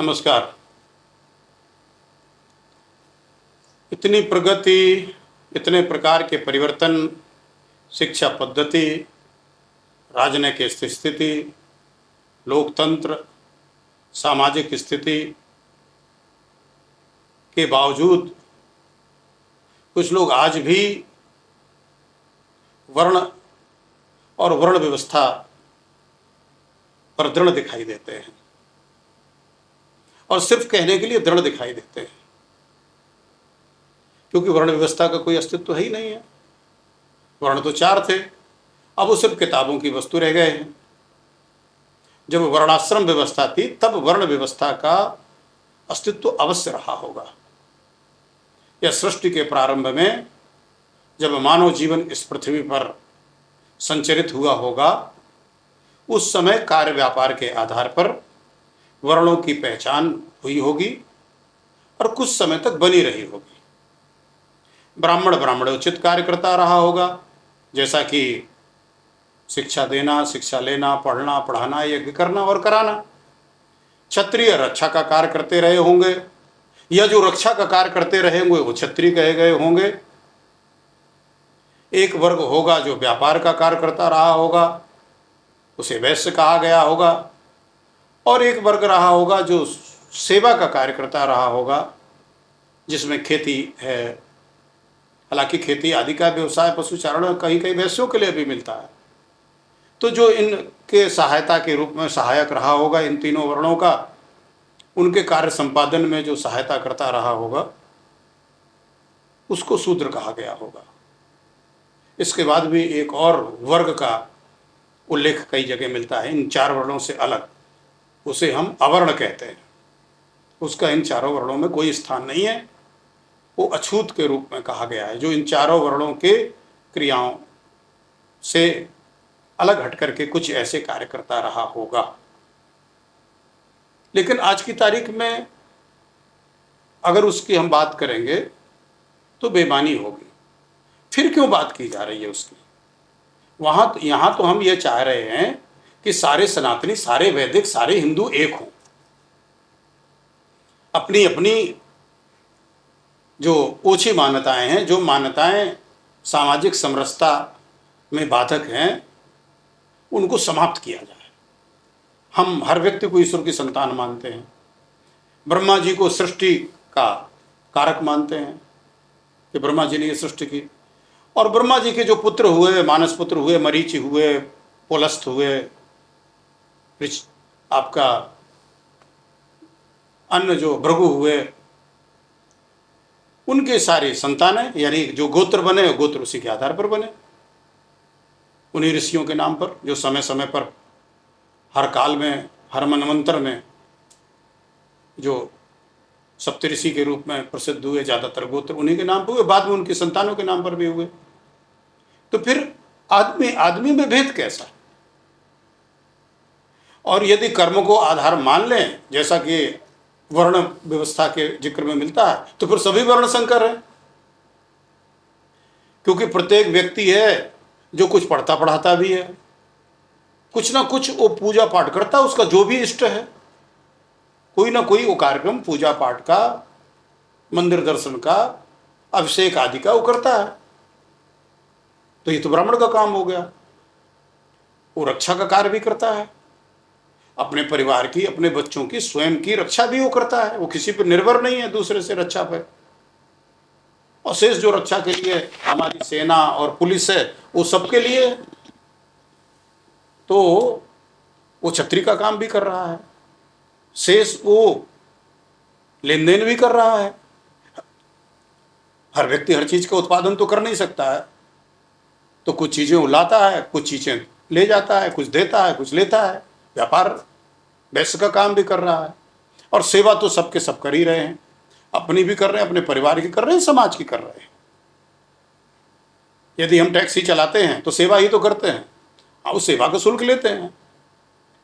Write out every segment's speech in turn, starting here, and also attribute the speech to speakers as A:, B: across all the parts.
A: नमस्कार। इतनी प्रगति, इतने प्रकार के परिवर्तन, शिक्षा पद्धति, राजनीतिक स्थिति, लोकतंत्र, सामाजिक स्थिति के बावजूद कुछ लोग आज भी वर्ण और वर्ण व्यवस्था पर दृढ़ दिखाई देते हैं, और सिर्फ कहने के लिए दृढ़ दिखाई देते हैं, क्योंकि वर्ण व्यवस्था का कोई अस्तित्व है ही नहीं है। वर्ण तो 4 थे, अब वो सिर्फ किताबों की वस्तु रह गए हैं। जब वर्णाश्रम व्यवस्था थी तब वर्ण व्यवस्था का अस्तित्व अवश्य रहा होगा। यह सृष्टि के प्रारंभ में जब मानव जीवन इस पृथ्वी पर संचरित हुआ होगा, उस समय कार्य व्यापार के आधार पर वर्णों की पहचान हुई होगी और कुछ समय तक बनी रही होगी। ब्राह्मण ब्राह्मणोचित कार्य करता रहा होगा, जैसा कि शिक्षा देना, शिक्षा लेना, पढ़ना, पढ़ाना, यज्ञ करना और कराना। क्षत्रिय रक्षा का कार्य करते रहे होंगे, या जो रक्षा का कार्य करते रहे होंगे वो क्षत्रिय कहे गए होंगे। एक वर्ग होगा जो व्यापार का कार्य करता रहा होगा, उसे वैश्य कहा गया होगा, और एक वर्ग रहा होगा जो सेवा का कार्य करता रहा होगा, जिसमें खेती है। हालांकि खेती आदि का व्यवसाय पशुचारण कहीं कहीं वैश्यों के लिए भी मिलता है। तो जो इनके सहायता के रूप में सहायक रहा होगा इन तीनों वर्णों का, उनके कार्य संपादन में जो सहायता करता रहा होगा, उसको शूद्र कहा गया होगा। इसके बाद भी एक और वर्ग का उल्लेख कई जगह मिलता है इन 4 वर्णों से अलग, उसे हम अवर्ण कहते हैं। उसका इन 4 वर्णों में कोई स्थान नहीं है, वो अछूत के रूप में कहा गया है, जो इन 4 वर्णों के क्रियाओं से अलग हट करके कुछ ऐसे कार्य करता रहा होगा। लेकिन आज की तारीख में अगर उसकी हम बात करेंगे तो बेमानी होगी। फिर क्यों बात की जा रही है उसकी? यहाँ तो हम ये चाह रहे हैं कि सारे सनातनी, सारे वैदिक, सारे हिंदू एक हों। अपनी अपनी जो ओछी मान्यताएं हैं, जो मान्यताएं सामाजिक समरसता में बाधक हैं, उनको समाप्त किया जाए। हम हर व्यक्ति को ईश्वर की संतान मानते हैं। ब्रह्मा जी को सृष्टि का कारक मानते हैं कि ब्रह्मा जी ने ये सृष्टि की, और ब्रह्मा जी के जो पुत्र हुए, मानस पुत्र हुए, मरीचि हुए, पुलस्त हुए, आपका अन्य जो भृगु हुए, उनके सारे संतानें, यानी जो गोत्र बने, गोत्र उसी के आधार पर बने, उन्हीं ऋषियों के नाम पर, जो समय समय पर हर काल में, हर मनवंतर में जो सप्तऋषि के रूप में प्रसिद्ध हुए, ज़्यादातर गोत्र उन्हीं के नाम पर हुए, बाद में उनकी संतानों के नाम पर भी हुए। तो फिर आदमी में भेद कैसा? और यदि कर्म को आधार मान लें, जैसा कि वर्ण व्यवस्था के जिक्र में मिलता है, तो फिर सभी वर्ण संकर है, क्योंकि प्रत्येक व्यक्ति है जो कुछ पढ़ता पढ़ाता भी है, कुछ ना कुछ वो पूजा पाठ करता है, उसका जो भी इष्ट है, कोई ना कोई वो कार्यक्रम पूजा पाठ का, मंदिर दर्शन का, अभिषेक आदि का वो करता है। तो ये तो ब्राह्मण का काम हो गया। वो रक्षा का कार्य भी करता है, अपने परिवार की, अपने बच्चों की, स्वयं की रक्षा भी वो करता है। वो किसी पर निर्भर नहीं है दूसरे से रक्षा पर। और शेष जो रक्षा के लिए हमारी सेना और पुलिस है, वो सबके लिए है। तो वो छत्री का काम भी कर रहा है, शेष वो लेन देन भी कर रहा है। हर व्यक्ति हर चीज का उत्पादन तो कर नहीं सकता है, तो कुछ चीजें वो लाता है, कुछ चीजें ले जाता है, कुछ देता है, कुछ लेता है। व्यापार वैश्य का काम भी कर रहा है, और सेवा तो सबके सब कर ही रहे हैं। अपनी भी कर रहे हैं, अपने परिवार की कर रहे हैं, समाज की कर रहे हैं। यदि हम टैक्सी चलाते हैं तो सेवा ही तो करते हैं, उस सेवा का शुल्क लेते हैं।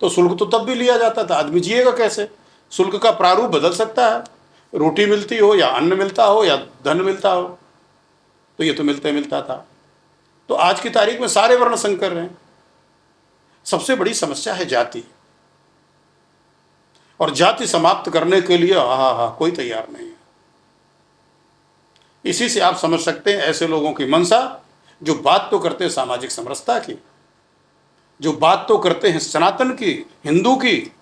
A: तो शुल्क तो तब भी लिया जाता था, आदमी जिएगा कैसे? शुल्क का प्रारूप बदल सकता है, रोटी मिलती हो या अन्न मिलता हो या धन मिलता हो, तो ये तो मिलता था। तो आज की तारीख में सारे वर्ण संकर हैं। सबसे बड़ी समस्या है जाति, और जाति समाप्त करने के लिए कोई तैयार नहीं है। इसी से आप समझ सकते हैं ऐसे लोगों की मंशा जो बात तो करते हैं सामाजिक समरसता की, जो बात तो करते हैं सनातन की, हिंदू की,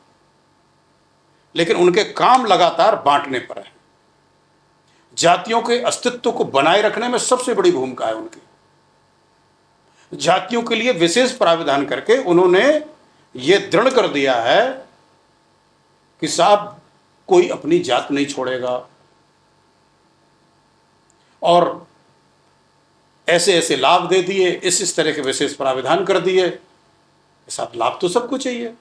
A: लेकिन उनके काम लगातार बांटने पर है। जातियों के अस्तित्व को बनाए रखने में सबसे बड़ी भूमिका है उनकी। जातियों के लिए विशेष प्राविधान करके उन्होंने ये दृढ़ कर दिया है कि साहब कोई अपनी जात नहीं छोड़ेगा, और ऐसे ऐसे लाभ दे दिए, इस तरह के विशेष प्राविधान कर दिए। साहब लाभ तो सबको चाहिए,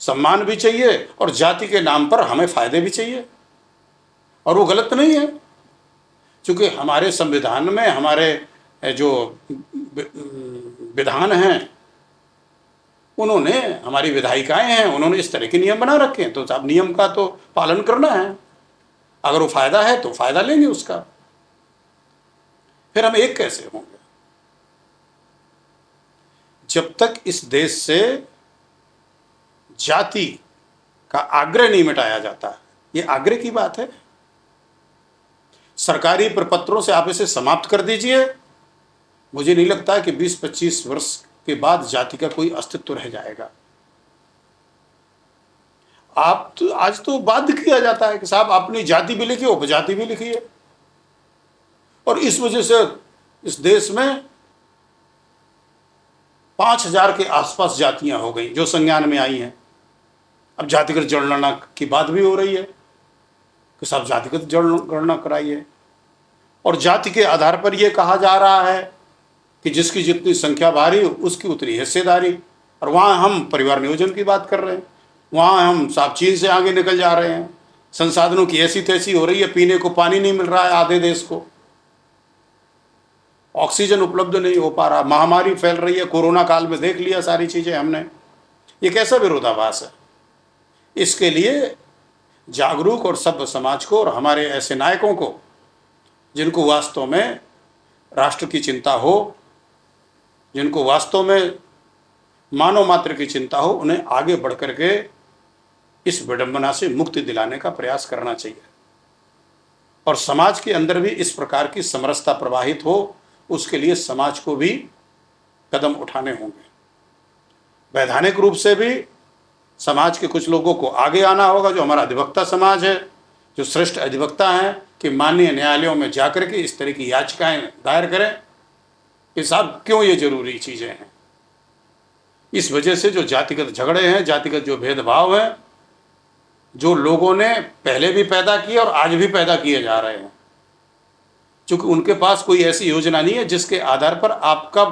A: सम्मान भी चाहिए, और जाति के नाम पर हमें फायदे भी चाहिए, और वो गलत नहीं है। क्योंकि हमारे संविधान में हमारे जो विधान हैं, उन्होंने, हमारी विधायिकाएं हैं, उन्होंने इस तरह के नियम बना रखे हैं, तो साहब नियम का तो पालन करना है। अगर वो फायदा है तो फायदा लेंगे उसका, फिर हम एक कैसे होंगे? जब तक इस देश से जाति का आग्रह नहीं मिटाया जाता, ये आग्रह की बात है, सरकारी प्रपत्रों से आप इसे समाप्त कर दीजिए, मुझे नहीं लगता कि 20-25 वर्ष के बाद जाति का कोई अस्तित्व रह जाएगा। आप तो आज तो बाध्य किया जाता है कि साहब अपनी जाति भी लिखिए, उपजाति भी लिखिए, और इस वजह से इस देश में 5000 के आसपास जातियां हो गई जो संज्ञान में आई हैं। अब जातिगत जनगणना की बात भी हो रही है कि साहब जातिगत जनगणना कराइए, और जाति के आधार पर यह कहा जा रहा है कि जिसकी जितनी संख्या भारी उसकी उतनी हिस्सेदारी। और वहाँ हम परिवार नियोजन की बात कर रहे हैं, वहाँ हम साहब चीन से आगे निकल जा रहे हैं। संसाधनों की ऐसी तैसी हो रही है, पीने को पानी नहीं मिल रहा है आधे देश को, ऑक्सीजन उपलब्ध नहीं हो पा रहा, महामारी फैल रही है, कोरोना काल में देख लिया सारी चीज़ें हमने। ये कैसा विरोधाभास है? इसके लिए जागरूक और सभ्य समाज को और हमारे ऐसे नायकों को जिनको वास्तव में राष्ट्र की चिंता हो, जिनको वास्तव में मानव मात्र की चिंता हो, उन्हें आगे बढ़ करके इस विडंबना से मुक्ति दिलाने का प्रयास करना चाहिए, और समाज के अंदर भी इस प्रकार की समरसता प्रवाहित हो, उसके लिए समाज को भी कदम उठाने होंगे। वैधानिक रूप से भी समाज के कुछ लोगों को आगे आना होगा, जो हमारा अधिवक्ता समाज है, जो श्रेष्ठ अधिवक्ता हैं, कि माननीय न्यायालयों में जाकर के इस तरह की याचिकाएं दायर करें कि साहब क्यों ये जरूरी चीज़ें हैं। इस वजह से जो जातिगत झगड़े हैं, जातिगत जो भेदभाव हैं, जो लोगों ने पहले भी पैदा किए और आज भी पैदा किए जा रहे हैं, क्योंकि उनके पास कोई ऐसी योजना नहीं है जिसके आधार पर आपका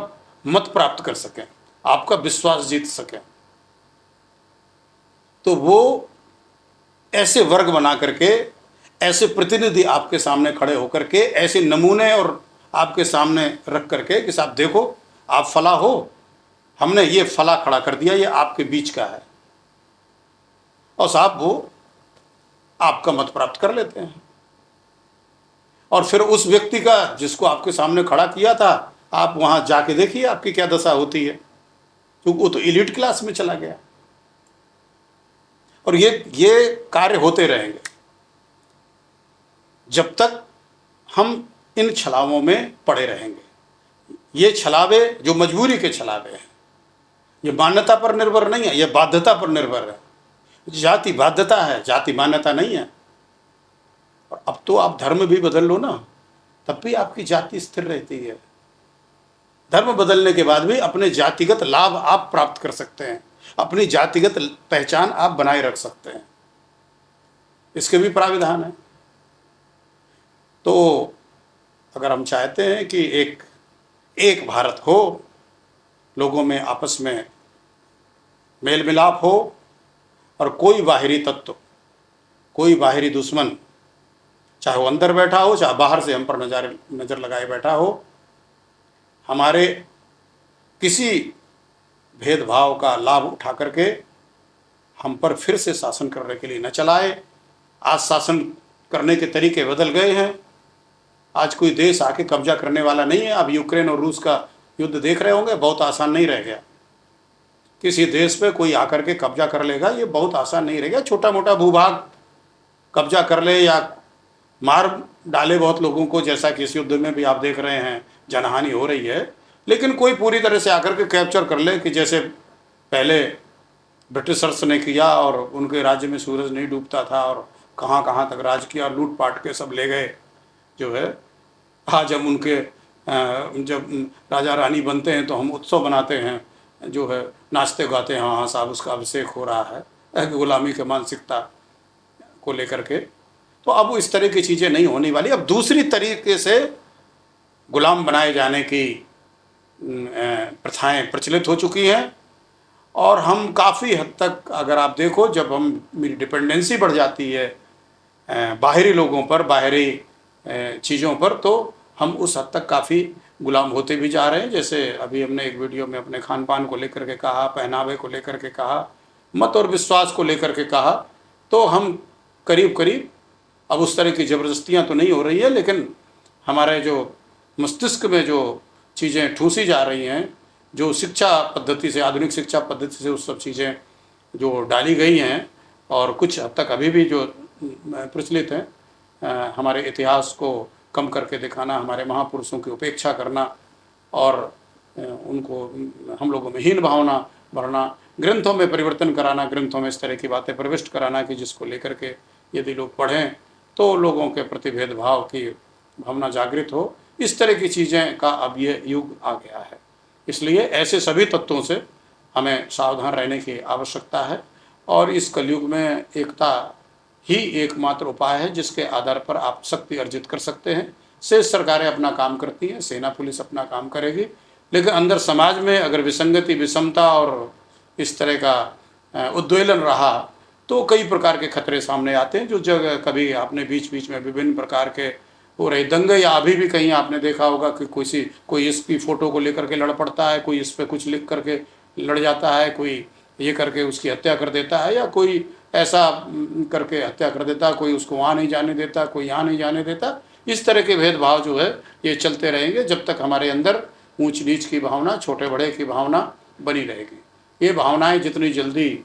A: मत प्राप्त कर सकें, आपका विश्वास जीत सकें, तो वो ऐसे वर्ग बना करके, ऐसे प्रतिनिधि आपके सामने खड़े होकर के, ऐसे नमूने और आपके सामने रख करके कि साहब देखो आप फला हो, हमने ये फला खड़ा कर दिया, ये आपके बीच का है, और साहब वो आपका मत प्राप्त कर लेते हैं। और फिर उस व्यक्ति का जिसको आपके सामने खड़ा किया था, आप वहां जाके देखिए आपकी क्या दशा होती है, क्योंकि वो तो एलीट क्लास में चला गया। और ये कार्य होते रहेंगे जब तक हम इन छलावों में पड़े रहेंगे। ये छलावे जो मजबूरी के छलावे हैं, ये मान्यता पर निर्भर नहीं है, ये बाध्यता पर निर्भर है। जाति बाध्यता है, जाति मान्यता नहीं है। और अब तो आप धर्म भी बदल लो ना, तब भी आपकी जाति स्थिर रहती है। धर्म बदलने के बाद भी अपने जातिगत लाभ आप प्राप्त कर सकते हैं, अपनी जातिगत पहचान आप बनाए रख सकते हैं, इसके भी प्राविधान है। तो अगर हम चाहते हैं कि एक भारत हो, लोगों में आपस में मेल मिलाप हो, और कोई बाहरी तत्व, कोई बाहरी दुश्मन, चाहे वो अंदर बैठा हो, चाहे बाहर से हम पर नज़र लगाए बैठा हो, हमारे किसी भेदभाव का लाभ उठा करके हम पर फिर से शासन करने के लिए न चलाए। आज शासन करने के तरीके बदल गए हैं। आज कोई देश आके कब्जा करने वाला नहीं है। अब यूक्रेन और रूस का युद्ध देख रहे होंगे, बहुत आसान नहीं रह गया किसी देश पे कोई आकर के कब्जा कर लेगा, ये बहुत आसान नहीं रहेगा। छोटा मोटा भूभाग कब्जा कर ले या मार डाले बहुत लोगों को, जैसा कि इस युद्ध में भी आप देख रहे हैं जनहानि हो रही है, लेकिन कोई पूरी तरह से आकर के कैप्चर कर ले कि जैसे पहले ब्रिटिशर्स ने किया और उनके राज्य में सूरज नहीं डूबता था और कहाँ कहाँ तक राज किया, लूट पाट के सब ले गए। जो है आज हम उनके जब राजा रानी बनते हैं तो हम उत्सव बनाते हैं, जो है नाचते गाते हैं, हाँ साहब उसका अभिषेक हो रहा है, गुलामी के मानसिकता को लेकर के। तो अब इस तरह की चीज़ें नहीं होने वाली। अब दूसरी तरीके से गुलाम बनाए जाने की प्रथाएं प्रचलित हो चुकी हैं और हम काफ़ी हद तक, अगर आप देखो, जब हम मेरी डिपेंडेंसी बढ़ जाती है बाहरी लोगों पर, बाहरी चीज़ों पर, तो हम उस हद तक काफ़ी गुलाम होते भी जा रहे हैं। जैसे अभी हमने एक वीडियो में अपने खान पान को लेकर के कहा, पहनावे को लेकर के कहा, मत और विश्वास को लेकर के कहा, तो हम करीब करीब अब उस तरह की ज़बरदस्तियाँ तो नहीं हो रही है, लेकिन हमारे जो मस्तिष्क में जो चीज़ें ठूसी जा रही हैं, जो शिक्षा पद्धति से, आधुनिक शिक्षा पद्धति से उस सब चीज़ें जो डाली गई हैं और कुछ हद तक अभी भी जो प्रचलित हैं, हमारे इतिहास को कम करके दिखाना, हमारे महापुरुषों की उपेक्षा करना और उनको हम लोगों में हीन भावना भरना, ग्रंथों में परिवर्तन कराना, ग्रंथों में इस तरह की बातें प्रविष्ट कराना कि जिसको लेकर के यदि लोग पढ़ें तो लोगों के प्रति भेदभाव की भावना जागृत हो, इस तरह की चीज़ें का अब ये युग आ गया है। इसलिए ऐसे सभी तत्वों से हमें सावधान रहने की आवश्यकता है और इस कलयुग में एकता ही एकमात्र उपाय है जिसके आधार पर आप शक्ति अर्जित कर सकते हैं। शेष सरकारें अपना काम करती हैं, सेना पुलिस अपना काम करेगी, लेकिन अंदर समाज में अगर विसंगति, विषमता और इस तरह का उद्वेलन रहा तो कई प्रकार के खतरे सामने आते हैं। जो जगह कभी आपने बीच बीच में विभिन्न प्रकार के हो रहे दंगे, या अभी भी कहीं आपने देखा होगा कि कोई इसकी फ़ोटो को लेकर के लड़ पड़ता है, कोई इस पर कुछ लिख करके लड़ जाता है, कोई ये करके उसकी हत्या कर देता है, या कोई ऐसा करके हत्या कर देता है, कोई उसको वहाँ नहीं जाने देता, कोई यहाँ नहीं जाने देता। इस तरह के भेदभाव जो है ये चलते रहेंगे जब तक हमारे अंदर ऊंच नीच की भावना, छोटे बड़े की भावना बनी रहेगी। ये भावनाएं जितनी जल्दी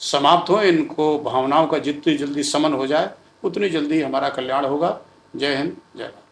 A: समाप्त हो, इनको भावनाओं का जितनी जल्दी शमन हो जाए उतनी जल्दी हमारा कल्याण होगा। जय हिंद, जय भारत।